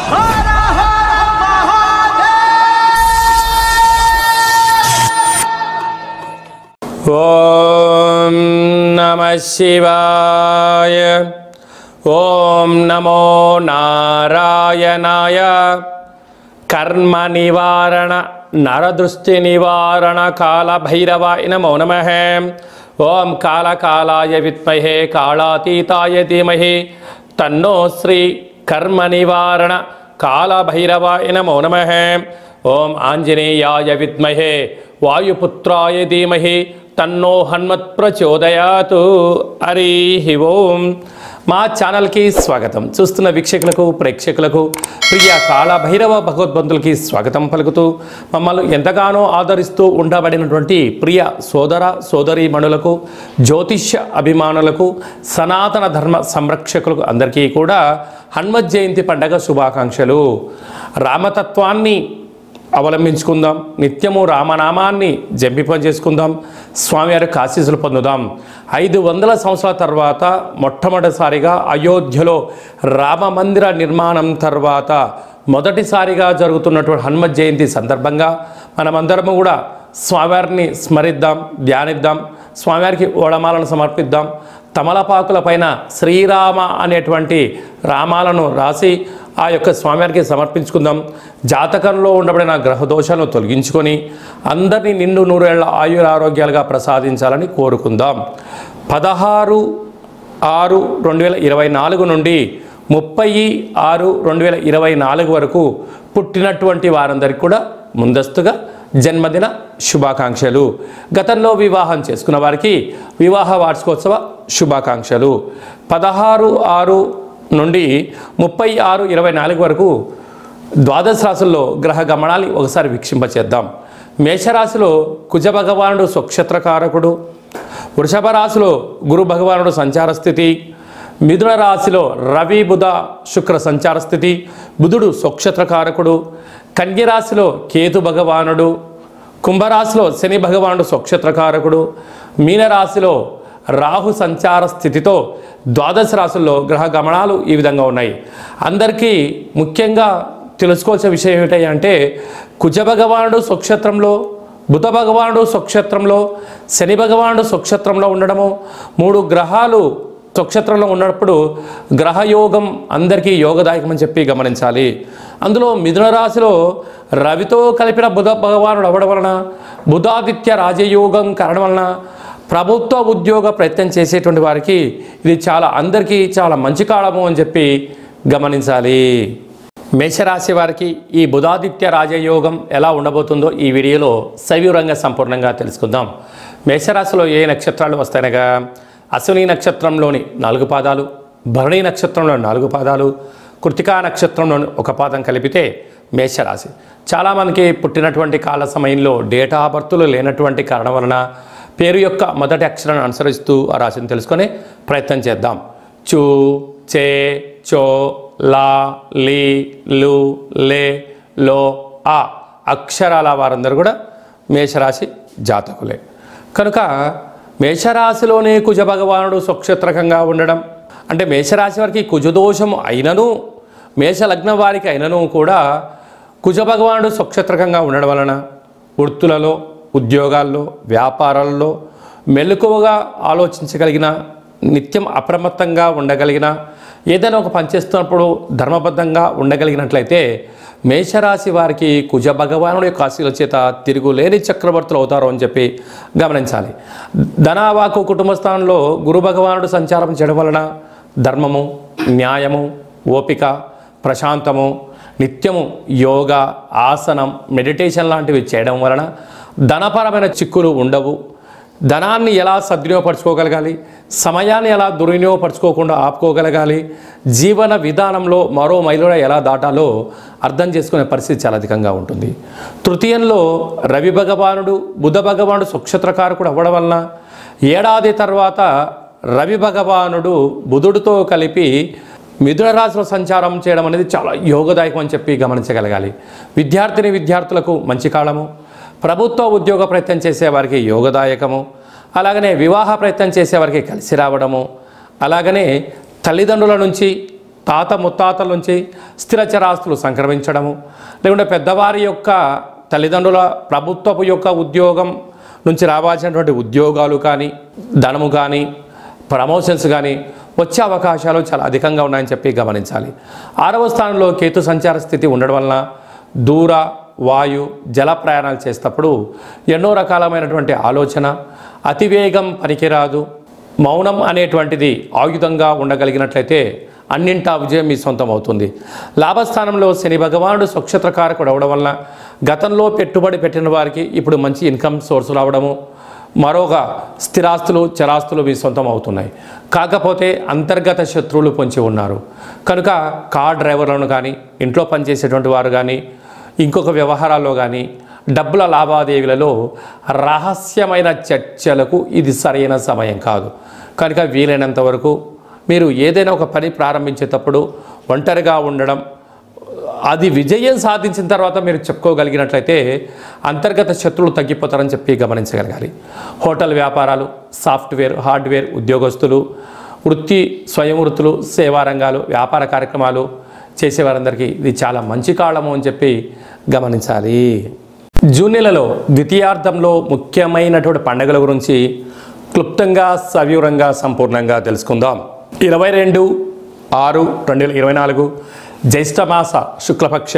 ఓం నమః శివాయ. ఓం నమో నారాయణాయ. కర్మ నివారణ నరదృష్టి నివారణ కాల భైరవాయ నమో నమః. ఓం కాళకాలాయ విద్మహే కాళాతీతాయ ధీమహి తన్నో శ్రీ కర్మ నివారణ కాల భైరవాయ నమో నమః. ఓం ఆంజనేయాయ విద్మహే వాయుపుత్రాయ ధీమహి తన్నో హనుమత్ ప్రచోదయాతు. హరి ఓం. మా ఛానల్కి స్వాగతం. చూస్తున్న వీక్షకులకు ప్రేక్షకులకు ప్రియ కాళభైరవ భగవద్బంధులకి స్వాగతం పలుకుతూ మమ్మల్ని ఎంతగానో ఆదరిస్తూ ఉండబడినటువంటి ప్రియ సోదర సోదరీమణులకు, జ్యోతిష్య అభిమానులకు, సనాతన ధర్మ సంరక్షకులకు అందరికీ కూడా హనుమత్ జయంతి పండగ శుభాకాంక్షలు. రామతత్వాన్ని అవలంబించుకుందాం, నిత్యము రామనామాన్ని జంపింప చేసుకుందాం, స్వామివారి ఆశీస్సులు పొందుదాం. 500 సంవత్సరాల తర్వాత మొట్టమొదటిసారిగా అయోధ్యలో రామ మందిర నిర్మాణం తర్వాత మొదటిసారిగా జరుగుతున్నటువంటి హనుమత్ జయంతి సందర్భంగా మనమందరము కూడా స్వామివారిని స్మరిద్దాం, ధ్యానిద్దాం, స్వామివారికి ఓడమాలను సమర్పిద్దాం. తమలపాకుల పైన శ్రీరామ అనేటువంటి రామాలను రాసి ఆ యొక్క స్వామివారికి సమర్పించుకుందాం. జాతకంలో ఉండబడిన గ్రహ దోషాలను తొలగించుకొని అందరినీ నిండు నూరేళ్ల ఆయురారోగ్యాలుగా ప్రసాదించాలని కోరుకుందాం. 16/6/2024 నుండి 30/6/2024 వరకు పుట్టినటువంటి వారందరికీ కూడా ముందస్తుగా జన్మదిన శుభాకాంక్షలు. గతంలో వివాహం చేసుకున్న వారికి వివాహ వార్షికోత్సవ శుభాకాంక్షలు. 16/6 నుండి 30/6/24 వరకు ద్వాదశ రాశుల్లో గ్రహ గమనాన్ని ఒకసారి వీక్షింపచేద్దాం. మేషరాశిలో కుజ భగవానుడు స్వక్షత్రకారకుడు, వృషభ రాశిలో గురు భగవానుడు సంచార స్థితి, మిథున రాశిలో రవి బుధ శుక్ర సంచార స్థితి, బుధుడు స్వక్షత్రకారకుడు, కన్య రాశిలో కేతు భగవానుడు, కుంభరాశిలో శని భగవానుడు స్వక్షత్రకారకుడు, మీనరాశిలో రాహు సంచార స్థితితో ద్వాదశ రాశుల్లో గ్రహ గమనాలు ఈ విధంగా ఉన్నాయి. అందరికీ ముఖ్యంగా తెలుసుకోవాల్సిన విషయం ఏమిటి అంటే కుజ భగవానుడు స్వక్షత్రంలో, బుధ భగవానుడు స్వక్షత్రంలో, శని భగవానుడు స్వక్షత్రంలో ఉండడము, 3 గ్రహాలు స్వక్షత్రంలో ఉన్నప్పుడు గ్రహయోగం అందరికీ యోగదాయకం అని చెప్పి గమనించాలి. అందులో మిథున రాశిలో రవితో కలిపిన బుధ భగవానుడు అవ్వడం వలన, బుధాదిత్య రాజయోగం కారణం వలన ప్రభుత్వ ఉద్యోగ ప్రయత్నం చేసేటువంటి వారికి ఇది అందరికీ చాలా మంచి కాలము అని చెప్పి గమనించాలి. మేషరాశి వారికి ఈ బుధాదిత్య రాజయోగం ఎలా ఉండబోతుందో ఈ వీడియోలో సవివరంగా సంపూర్ణంగా తెలుసుకుందాం. మేషరాశిలో ఏ నక్షత్రాలు వస్తాయనగా అశ్విని నక్షత్రంలోని 4 పాదాలు, భరణి నక్షత్రంలోని 4 పాదాలు, కృతికా నక్షత్రంలోని 1 పాదం కలిపితే మేషరాశి. చాలామందికి పుట్టినటువంటి కాల సమయంలో డేటా ఆఫ్ బర్త్లు లేనటువంటి కారణం వలన పేరు యొక్క మొదటి అక్షరాన్ని అనుసరిస్తూ ఆ రాశిని తెలుసుకునే ప్రయత్నం చేద్దాం. చూ, చే, చో, లా, లీ, లు, లే, లో, ఆ అక్షరాల వారందరూ కూడా మేషరాశి జాతకులే. కనుక మేషరాశిలోనే కుజ భగవానుడు స్వక్షత్రకంగా ఉండడం అంటే మేషరాశి వారికి కుజదోషం అయినను, మేషలగ్నం వారికి అయినను కూడా కుజ భగవానుడు స్వక్షత్రకంగా ఉండడం వలన వృత్తులలో, ఉద్యోగాల్లో, వ్యాపారాల్లో మెలకువగా ఆలోచించగలిగిన, నిత్యం అప్రమత్తంగా ఉండగలిగిన, ఏదైనా ఒక పనిచేస్తున్నప్పుడు ధర్మబద్ధంగా ఉండగలిగినట్లయితే మేషరాశి వారికి కుజ భగవానుడి యొక్క ఆశీల చేత తిరుగులేని చక్రవర్తులు అవుతారు అని చెప్పి గమనించాలి. ధనావాకు కుటుంబ స్థానంలో గురు భగవానుడు సంచారం చేయడం వలన ధర్మము, న్యాయము, ఓపిక, ప్రశాంతము, నిత్యము యోగా, ఆసనం, మెడిటేషన్ లాంటివి చేయడం వలన ధనపరమైన చిక్కులు ఉండవు. ధనాన్ని ఎలా సద్వినియోగపరచుకోగలగాలి, సమయాన్ని ఎలా దుర్వినియోగపరచుకోకుండా ఆపుకోగలగాలి, జీవన విధానంలో మరో మైలుర ఎలా దాటాలో అర్థం చేసుకునే పరిస్థితి చాలా అధికంగా ఉంటుంది. తృతీయంలో రవి భగవానుడు, బుధ భగవానుడు స్వక్షత్రకారకుడు అవ్వడం వలన ఏడాది తర్వాత రవి భగవానుడు బుధుడితో కలిపి మిథున రాశిలో సంచారం చేయడం అనేది చాలా యోగదాయకం అని చెప్పి గమనించగలగాలి. విద్యార్థులకు మంచి కాలము, ప్రభుత్వ ఉద్యోగ ప్రయత్నం చేసేవారికి యోగదాయకము, అలాగనే వివాహ ప్రయత్నం చేసేవారికి కలిసి రావడము, అలాగనే తల్లిదండ్రుల నుంచి తాత ముత్తాతల నుంచి స్థిరచరాస్తులు సంక్రమించడము, లేకుంటే పెద్దవారి యొక్క తల్లిదండ్రుల ప్రభుత్వపు యొక్క ఉద్యోగం నుంచి రావాల్సినటువంటి ఉద్యోగాలు కానీ, ధనము కానీ, ప్రమోషన్స్ కానీ వచ్చే అవకాశాలు చాలా అధికంగా ఉన్నాయని చెప్పి గమనించాలి. 6వ స్థానంలో కేతు సంచార స్థితి ఉండడం వలన దూర, వాయు, జల ప్రయాణాలు చేసేటప్పుడు ఎన్నో రకాలమైనటువంటి ఆలోచన, అతివేగం పనికిరాదు, మౌనం అనేటువంటిది ఆయుధంగా ఉండగలిగినట్లయితే అన్నింటా విజయం మీ సొంతం అవుతుంది. లాభస్థానంలో శని భగవానుడు స్వక్షత్రకారకుడు అవడం వలన గతంలో పెట్టుబడి పెట్టిన వారికి ఇప్పుడు మంచి ఇన్కమ్ సోర్స్ రావడము, మరొక స్థిరాస్తులు, చరాస్తులు మీ సొంతం అవుతున్నాయి. కాకపోతే అంతర్గత శత్రువులు పొంచి ఉన్నారు కనుక కార్ డ్రైవర్లను కానీ, ఇంట్లో పనిచేసేటువంటి వారు కానీ, ఇంకొక వ్యవహారాల్లో కానీ, డబ్బుల లావాదేవీలలో రహస్యమైన చర్చలకు ఇది సరైన సమయం కాదు. కనుక వీలైనంత వరకు మీరు ఏదైనా ఒక పని ప్రారంభించేటప్పుడు ఒంటరిగా ఉండడం, అది విజయం సాధించిన తర్వాత మీరు చెప్పుకోగలిగినట్లయితే అంతర్గత శత్రువులు తగ్గిపోతారని చెప్పి గమనించగలగాలి. హోటల్ వ్యాపారాలు, సాఫ్ట్వేర్, హార్డ్వేర్ ఉద్యోగస్తులు, వృత్తి, స్వయం వృత్తులు, సేవా రంగాలు, వ్యాపార కార్యక్రమాలు చేసేవారందరికీ ఇది చాలా మంచి కాలము అని చెప్పి గమనించాలి. జూన్ నెలలో ద్వితీయార్థంలో ముఖ్యమైనటువంటి పండుగల గురించి క్లుప్తంగా, సవివరంగా, సంపూర్ణంగా తెలుసుకుందాం. 22/6/2024 జ్యేష్ఠమాస శుక్లపక్ష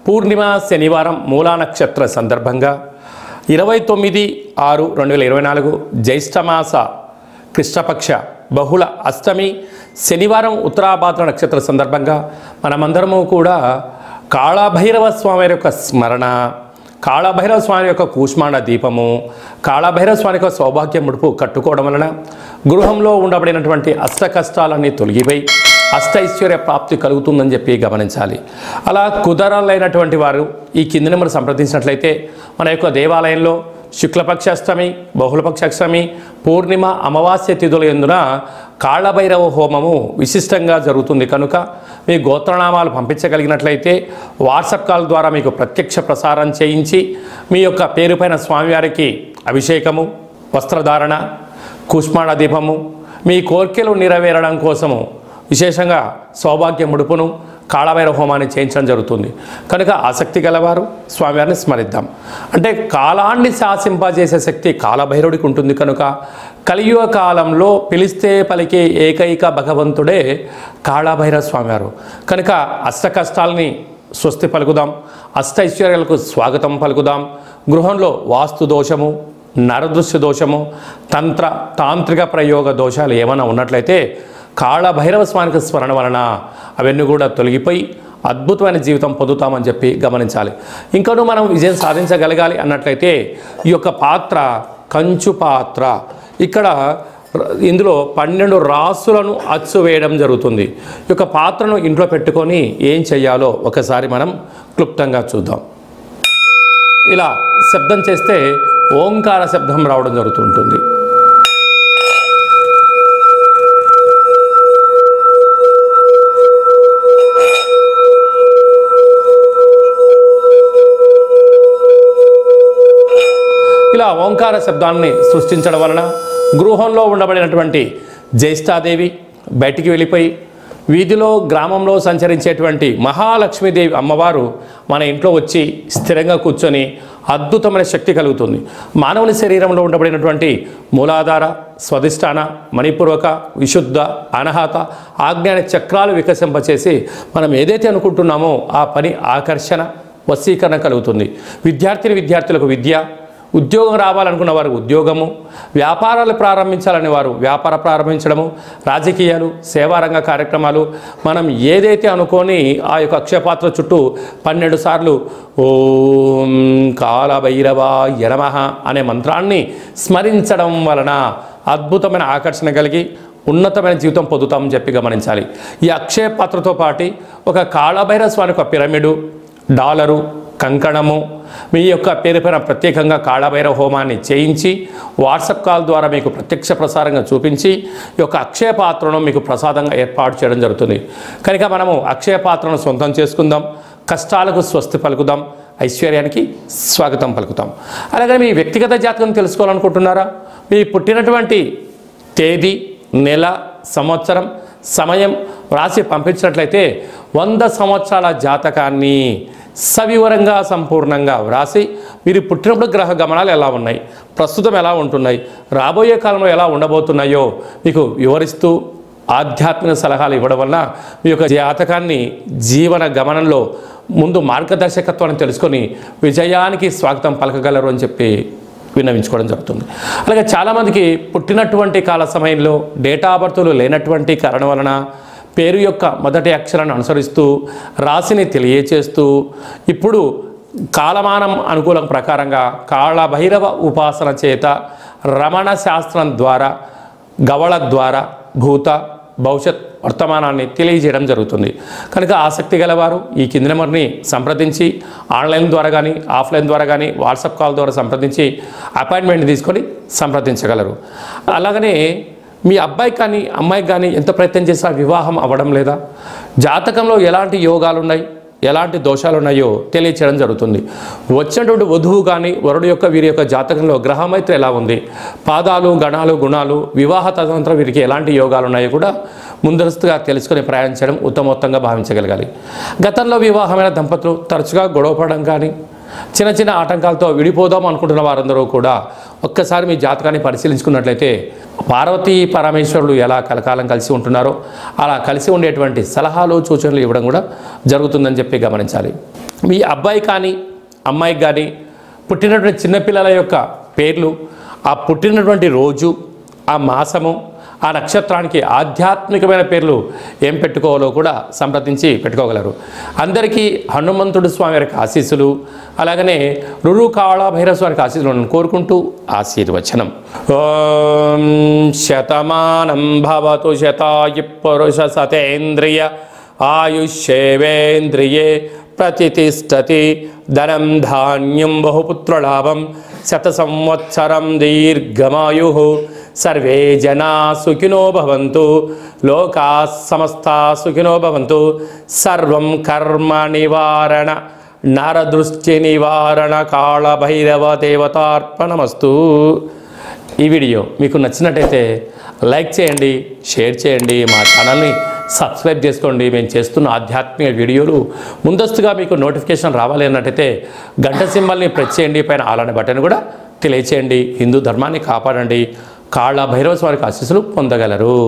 పూర్ణిమ శనివారం మూలా నక్షత్ర సందర్భంగా 29/6/2024 జ్యేష్ఠమాస కృష్ణపక్ష బహుళ అష్టమి శనివారం ఉత్తరాభాద్ర నక్షత్ర సందర్భంగా మనమందరము కూడా కాళభైరవ స్వామి యొక్క స్మరణ, కాళభైరవ స్వామి యొక్క కూష్మాండ దీపము, కాళభైరవ స్వామి యొక్క సౌభాగ్య ముడుపు కట్టుకోవడం వలన గృహంలో ఉండబడినటువంటి అష్ట కష్టాలన్నీ తొలగిపోయి అష్టైశ్వర్య ప్రాప్తి కలుగుతుందని చెప్పి గమనించాలి. అలా కుదరలేనటువంటి వారు ఈ కింది నెంబర్ సంప్రదించినట్లయితే మన యొక్క దేవాలయంలో శుక్లపక్ష అష్టమి, బహుళపక్ష అష్టమి, పూర్ణిమ, అమావాస్య తిథుల యందున కాళభైరవ హోమము విశిష్టంగా జరుగుతుంది. కనుక మీ గోత్రనామాలు పంపించగలిగినట్లయితే వాట్సాప్ కాల్ ద్వారా మీకు ప్రత్యక్ష ప్రసారం చేయించి మీ యొక్క పేరుపైన స్వామివారికి అభిషేకము, వస్త్రధారణ, కూష్మాండ దీపము, మీ కోర్కెలు నెరవేరడం కోసము విశేషంగా సౌభాగ్య ముడుపును, కాళభైరవ హోమాన్ని చేయించడం జరుగుతుంది. కనుక ఆసక్తి గలవారు స్వామివారిని స్మరిద్దాం. అంటే కాలాన్ని శాసింపజేసే శక్తి కాళభైరవుడికి ఉంటుంది. కనుక కలియుగ కాలంలో పిలిస్తే పలికే ఏకైక భగవంతుడే కాళభైరవ స్వామివారు. కనుక అష్ట కష్టాలని స్వస్తి పలుకుదాం, అష్టైశ్వర్యాలకు స్వాగతం పలుకుదాం. గృహంలో వాస్తు దోషము, నరదృశ్య దోషము, తాంత్రిక ప్రయోగ దోషాలు ఏమైనా ఉన్నట్లయితే కాళభైరవ స్వామికి స్మరణ వలన అవన్నీ కూడా తొలగిపోయి అద్భుతమైన జీవితం పొందుతామని చెప్పి గమనించాలి. ఇంకనూ మనం విజయం సాధించగలగాలి అన్నట్లయితే ఈ యొక్క పాత్ర కంచు పాత్ర, ఇక్కడ ఇందులో 12 రాసులను అచ్చు వేయడం జరుగుతుంది. ఈ యొక్క పాత్రను ఇంట్లో పెట్టుకొని ఏం చేయాలో ఒకసారి మనం క్లుప్తంగా చూద్దాం. ఇలా శబ్దం చేస్తే ఓంకార శబ్దం రావడం జరుగుతుంటుంది. ఇలా ఓంకార శబ్దాన్ని సృష్టించడం వలన గృహంలో ఉండబడినటువంటి జ్యేష్ఠాదేవి బయటికి వెళ్ళిపోయి వీధిలో, గ్రామంలో సంచరించేటువంటి మహాలక్ష్మీదేవి అమ్మవారు మన ఇంట్లో వచ్చి స్థిరంగా కూర్చొని అద్భుతమైన శక్తి కలుగుతుంది. మానవుని శరీరంలో ఉండబడినటువంటి మూలాధార, స్వధిష్టాన, మణిపూర్వక, విశుద్ధ, అనాహత, ఆజ్ఞాన చక్రాలు వికసింపచేసి మనం ఏదైతే అనుకుంటున్నామో ఆ పని ఆకర్షణ, వశీకరణ కలుగుతుంది. విద్యార్థులకు విద్య, ఉద్యోగం రావాలనుకున్న వారు ఉద్యోగము, వ్యాపారాలు ప్రారంభించాలని వారు వ్యాపార ప్రారంభించడము, రాజకీయాలు, సేవారంగ కార్యక్రమాలు, మనం ఏదైతే అనుకొని ఆ యొక్క అక్షయపాత్ర చుట్టూ 12 సార్లు ఓం కాళభైరవాయ నమః అనే మంత్రాన్ని స్మరించడం వలన అద్భుతమైన ఆకర్షణ కలిగి ఉన్నతమైన జీవితం పొందుతామని చెప్పి గమనించాలి. ఈ అక్షయ పాత్రతో పాటు ఒక కాళభైరవ స్వామి యొక్క పిరమిడు, డాలరు, కంకణము, మీ యొక్క పేరుపైన ప్రత్యేకంగా కాళభైరవ హోమాన్ని చేయించి వాట్సాప్ కాల్ ద్వారా మీకు ప్రత్యక్ష ప్రసారంగా చూపించి ఈ యొక్క అక్షయ పాత్రను మీకు ప్రసాదంగా ఏర్పాటు చేయడం జరుగుతుంది. కనుక మనము అక్షయ పాత్రను సొంతం చేసుకుందాం, కష్టాలకు స్వస్తి పలుకుదాం, ఐశ్వర్యానికి స్వాగతం పలుకుతాం. అలాగే మీ వ్యక్తిగత జాతకం తెలుసుకోవాలనుకుంటున్నారా? మీ పుట్టినటువంటి తేదీ, నెల, సంవత్సరం, సమయం వ్రాసి పంపించినట్లయితే 100 సంవత్సరాల జాతకాన్ని సవివరంగా సంపూర్ణంగా వ్రాసి మీరు పుట్టినప్పుడు గ్రహ గమనాలు ఎలా ఉన్నాయి, ప్రస్తుతం ఎలా ఉంటున్నాయి, రాబోయే కాలంలో ఎలా ఉండబోతున్నాయో మీకు వివరిస్తూ ఆధ్యాత్మిక సలహాలు ఇవ్వడం వల్ల మీ యొక్క జాతకాన్ని జీవన గమనంలో ముందు మార్గదర్శకత్వాన్ని తెలుసుకొని విజయానికి స్వాగతం పలకగలరు అని చెప్పి విన్నవించుకోవడం జరుగుతుంది. అలాగే చాలామందికి పుట్టినటువంటి కాల సమయంలో డేటా ఆఫ్ బర్త్లు లేనటువంటి కారణం వలన పేరు యొక్క మొదటి అక్షరాన్ని అనుసరిస్తూ రాశిని తెలియచేస్తూ ఇప్పుడు కాలమానం అనుకూలం ప్రకారంగా కాళభైరవ ఉపాసన చేత రమణ శాస్త్రం ద్వారా గవళ ద్వారా భూత భవిష్యత్ వర్తమానాన్ని తెలియజేయడం జరుగుతుంది. కనుక ఆసక్తి గలవారు ఈ కింది నెంబర్ని సంప్రదించి ఆన్లైన్ ద్వారా కానీ ఆఫ్లైన్ ద్వారా కానీ వాట్సాప్ కాల్ ద్వారా సంప్రదించి అపాయింట్మెంట్ తీసుకొని సంప్రదించగలరు. అలాగనే మీ అబ్బాయికి కానీ అమ్మాయికి కానీ ఎంత ప్రయత్నం చేసినా వివాహం అవ్వడం లేదా, జాతకంలో ఎలాంటి యోగాలు ఉన్నాయి, ఎలాంటి దోషాలు ఉన్నాయో తెలియచేయడం జరుగుతుంది. వచ్చినటువంటి వధువు కానీ వరుడు యొక్క వీరి యొక్క జాతకంలో గ్రహమైత్రి ఎలా ఉంది, పాదాలు గణాలు గుణాలు వివాహ తదనంతరం వీరికి ఎలాంటి యోగాలు ఉన్నాయో కూడా ముందస్తుగా తెలుసుకొని ప్రయాణించడం ఉత్తమోత్తంగా భావించగలగాలి. గతంలో వివాహమైన దంపతులు తరచుగా గొడవపడడం కానీ చిన్న చిన్న ఆటంకాలతో విడిపోదాం అనుకుంటున్న వారందరూ కూడా ఒక్కసారి మీ జాతకాన్ని పరిశీలించుకున్నట్లయితే పార్వతీ పరమేశ్వరులు ఎలా కలకాలం కలిసి ఉంటున్నారో అలా కలిసి ఉండేటువంటి సలహాలు సూచనలు ఇవ్వడం కూడా జరుగుతుందని చెప్పి గమనించాలి. మీ అబ్బాయి కానీ అమ్మాయికి కానీ పుట్టినటువంటి చిన్నపిల్లల యొక్క పేర్లు, ఆ పుట్టినటువంటి రోజు, ఆ మాసము, ఆ నక్షత్రానికి ఆధ్యాత్మికమైన పేర్లు ఏం పెట్టుకోవాలో కూడా సంప్రదించి పెట్టుకోగలరు. అందరికీ హనుమంతుడు స్వామి వారికి ఆశీస్సులు, అలాగనే రురు కాళభైరవ స్వామికి ఆశీస్సులను కోరుకుంటూ ఆశీర్వచనం. ఓం శతమానం భవతు శతాయు పురుష సతేంద్రియ ఆయుష్యేవేంద్రియే ప్రతిష్టతి ధనం ధాన్యం బహుపుత్రలాభం శత సంవత్సరం దీర్ఘమాయు సర్వే జనా సుఖినో భవంతు లోకా సమస్తా సుఖినో భవంతు సర్వం కర్మ నివారణ నరదృష్టి నివారణ కాళభైరవ దేవతార్పణమస్తు. ఈ వీడియో మీకు నచ్చినట్టయితే లైక్ చేయండి, షేర్ చేయండి, మా ఛానల్ని సబ్స్క్రైబ్ చేసుకోండి. మేము చేస్తున్న ఆధ్యాత్మిక వీడియోలు ముందస్తుగా మీకు నోటిఫికేషన్ రావాలి అన్నట్టయితే గంట సింబల్ని ప్రెస్ చేయండి, పైన ఆల్ అనే బటన్ కూడా తెలియచేయండి. హిందూ ధర్మాన్ని కాపాడండి, కాళభైరవ స్వామికి ఆశీస్సులు పొందగలరు.